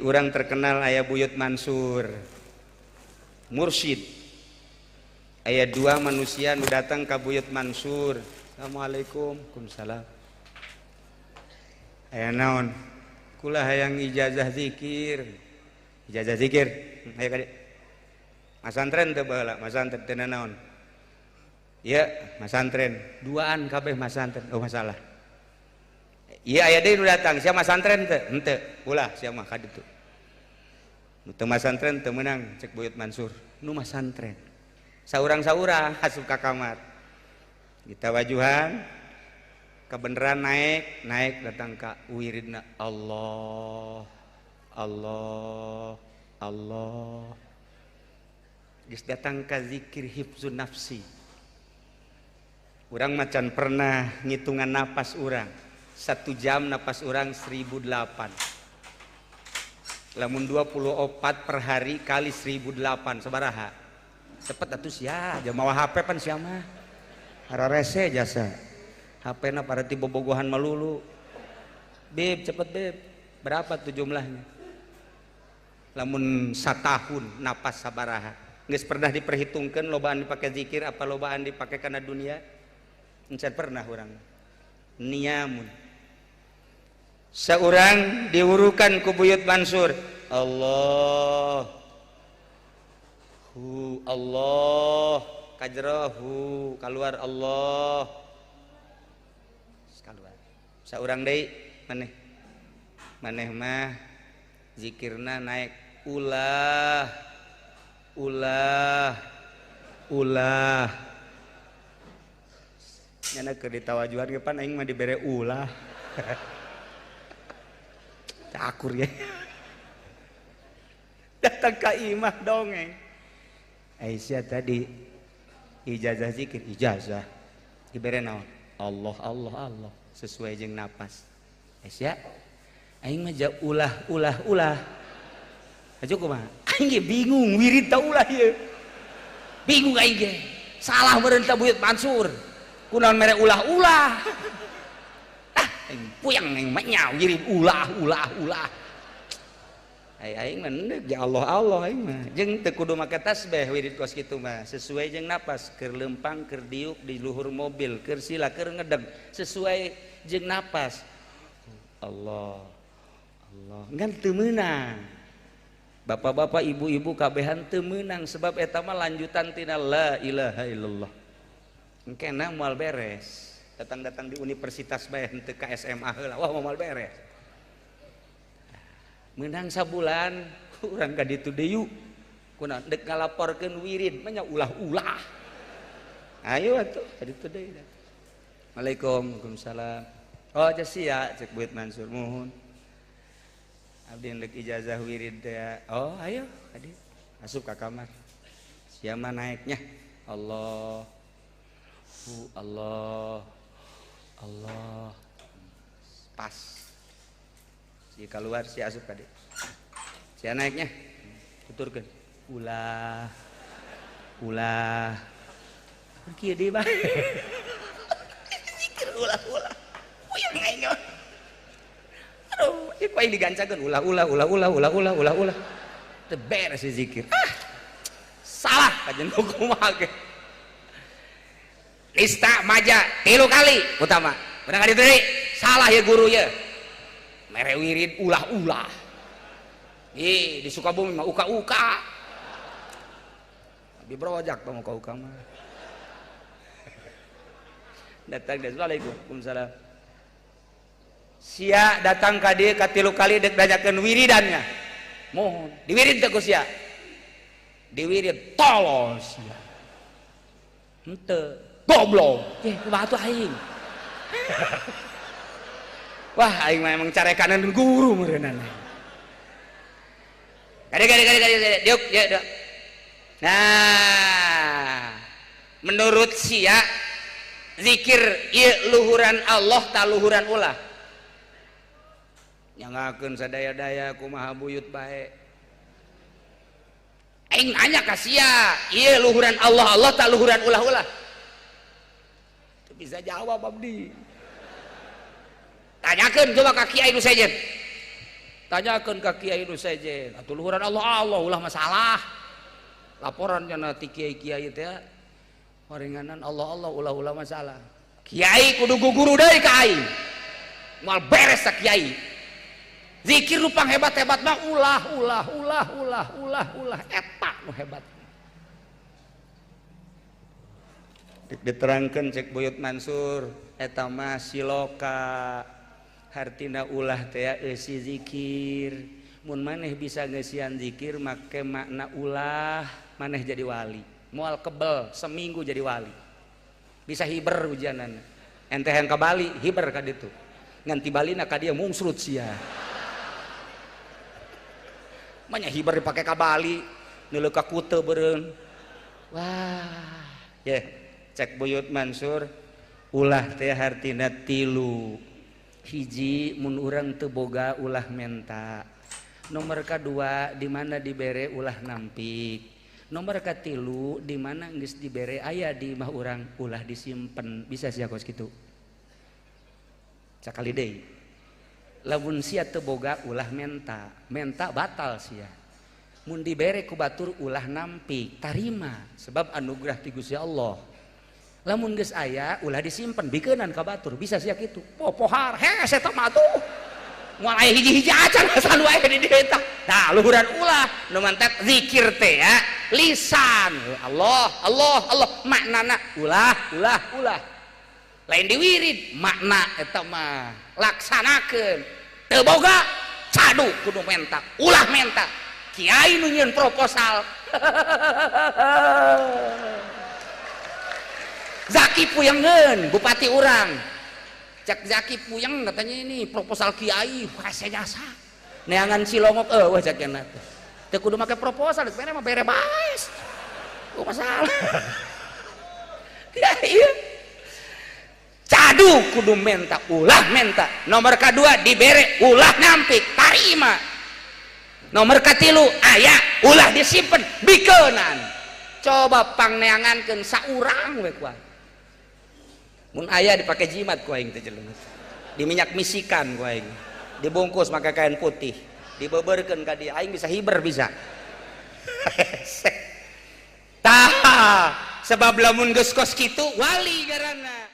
di urang terkenal aya Buyut Mansur mursyid. Aya dua manusia nu datang ka Buyut Mansur. Assalamualaikum. Waalaikumsalam. Aya naon? Kula hayang ijazah zikir. Ijazah zikir. Aya ka dieu. Masantren teu baheula, masantren teu naon. Iya, masantren. Duaan kabeh masantren. Oh masalah. Iya aya deui nu datang, sia masantren teu? Henteu. Ulah sia mah ka ditu. Nu teu masantren teu meunang cek Buyut Mansur. Nu masantren. Saurang-saurang asup ka kamar. Kita wajuhan kebenaran naik datang ka wiridna Allah Allah Allah. Geus datang ka zikir hifzun nafsi. Urang macan pernah ngitungan napas urang. 1 jam napas urang 1008. Lamun 24 per hari kali 1008 sabaraha? Cepet atuh sia, aja mawa HP pan sia mah. Hararese jasa. HP na parati bobogohan malulu. Beb, cepet beb. Berapa tuh jumlahnya? Lamun satahun napas sabaraha? Geus pernah diperhitungkeun lobaan dipake zikir apa lobaan dipake kana dunia? Encan pernah urang. Niamun. Seorang diurukan ku Buyut Mansur. Allah kajrahu keluar Allah keluar. Seorang deui maneh mah zikirna naik ulah nyana keur ditawajuhan ge pan aing mah dibere ulah. Cakur ya. Datang ka imah dongeng. Aisyah tadi ijazah zikir, ijazah dibere naon? Allah Allah Allah sesuai jeung napas. Aisyah aing mah ulah. Aja kumaha? Aing ge bingung wirid ta ulah ieu. Bingung aing ge. Salah meureun ta Buyut Mansur. Kunaon mere ulah. Puyang yang mah wirid ulah. Aing mah neuk ya Allah aing mah. Jeung teu kudu make tasbih wirid kos kitu mah. Sesuai jeung napas, keur lempang, keur diuk di luhur mobil, keur sila, keur ngedeg sesuai jeung napas. Allah. Ngan teu meunang. Bapak-bapak, ibu-ibu kabehan teu meunang sebab eta mah lanjutan tina la ilaha illallah. Engkena moal beres. Datang di universitas bae henteu ka SMA heula. Wah moal beres. Meunang sabulan urang ka ditu deui. Kunaon deuk ngalaporkeun wirid mah nya ulah. Ayo atuh ka ditu deui. Waalaikumsalam. Oh sia cek Buyut Mansur muhun. Abdi hendak ijazah wirid teh. Oh ayo hadi asup ka kamar. Sia mah naiknya Allah pas si keluar si asup kade si naiknya tuturkeun ulah kieu deui bah zikir ulah puyeng aing aduh ieu aing digancakeun ulah teu beres si zikir salah kajen kumaha ge Lista maja 3 kali utama. Benar kali tadi salah ya guru ya. Mere wirid ulah. Di Sukabumi mah uka. Abi brojak tong uka mah. Datang deh. Waalaikumsalam. Sia datang ka dieu ka 3 kali dek danyakeun wiridannya. Mohon diwirid teh ku sia. Diwirid tolos sia. Henteu goblok. Kumaha tuh aing? Wah, aing mah emang carekanan guru meureunna. Gade. Diuk. Nah, menurut sia zikir ieu luhuran Allah ta luhuran ulah. Nyangakeun sadaya-daya kumaha Buyut bae. Aing nanya ka sia, ieu luhuran Allah ta luhuran ulah. Bisa jawab abdi. Tanyakeun coba ka kiai nu sejen. tanyakeun ka kiai nu sejen atuh luhuran Allah ulah masalah laporan cenah ti kiai-kiai teh waringanan Allah ulah masalah kiai kudu guguru deui ka aing moal beres sa kiai zikir nu panghebat-hebat mah ulah eta nu hebat diterangkeun cek Buyut Mansur eta mah siloka hartina ulah teh eusi zikir mun maneh bisa ngeusian zikir make makna ulah maneh jadi wali moal kebel seminggu jadi wali bisa hiber hujanan ente hayang ka Bali hiber ka ditu nganti balina ka dieu mungsrut sia manya hiber dipake ka Bali neuleuh ka Kute beureun wah ye cek Buyut Mansur ulah teh hartina 3 hiji mun urang teu boga ulah menta nomor kedua di mana dibere ulah nampik nomor katilu di mana geus dibere aya di imah urang ulah disimpen bisa sia kos kitu sakali deui lamun sia teu boga ulah menta batal sia mun dibere ku batur ulah nampik tarima sebab anugerah ti Gusti Allah lamun geus aya ulah disimpen bikeunnan ka batur bisa sia kitu popohar hese eta mah atuh moal aya hiji-hiji acan selalu aya di dieu tah tah luhuran ulah nu mantet zikir teh ya lisan Allah maknana ulah lain diwirid makna eta mah laksanakeun teu boga cadu kudu menta ulah menta kiai nu nyieun proposal Zaki Puyengeun bupati urang cek Zaki Puyeng katanya ini proposal kiai hese jasa neangan Cilongok eueuh cekna teu kudu make proposal bere mah bere baes masalah ya iya cadu kudu menta ulah menta nomor kedua dibere ulah nampik tarima nomor katilu aya ulah disimpen bikeunan coba pangneangankeun saurang we kuat mun aya dipake jimat ku aing teh jelema diminyak misikan ku aing dibungkus make kain putih dibeubeurkeun ka dieu aing bisa hiber bisa tah sebab lamun geus kos kitu wali ngaranna